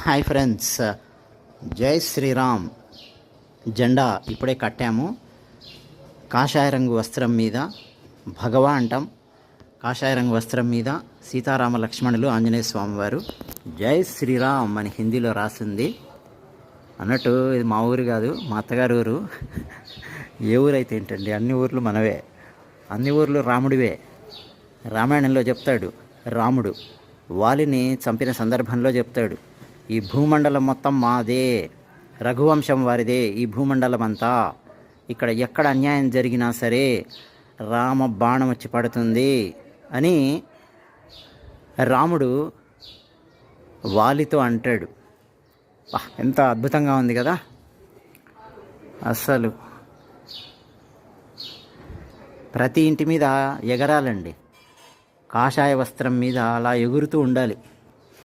Hi friends, జై శ్రీరామ్ జెండా ఇప్పుడే కట్టాము. కాషాయ రంగు వస్త్రం మీద భగవా అంటాం. కాషాయ రంగు వస్త్రం మీద సీతారామ లక్ష్మణులు, ఆంజనేయ స్వామి వారు జై శ్రీరామ్ అని హిందీలో రాసింది. అన్నట్టు ఇది మా ఊరు కాదు, మా అత్తగారి ఊరు. ఏ ఊరైతే ఏంటండి, అన్ని ఊర్లు మనవే, అన్ని ఊర్లు రాముడివే. రామాయణంలో చెప్తాడు రాముడు వాలిని చంపిన సందర్భంలో చెప్తాడు, ఈ భూమండలం మొత్తం మాదే, రఘువంశం వారిదే ఈ భూమండలం అంతా. ఇక్కడ ఎక్కడ అన్యాయం జరిగినా సరే రామ బాణం వచ్చి పడుతుంది అని రాముడు వాలితో అంటాడు. ఎంత అద్భుతంగా ఉంది కదా అస్సలు. ప్రతి ఇంటి మీద ఎగరాలండి, కాషాయ వస్త్రం మీద అలా ఎగురుతూ ఉండాలి.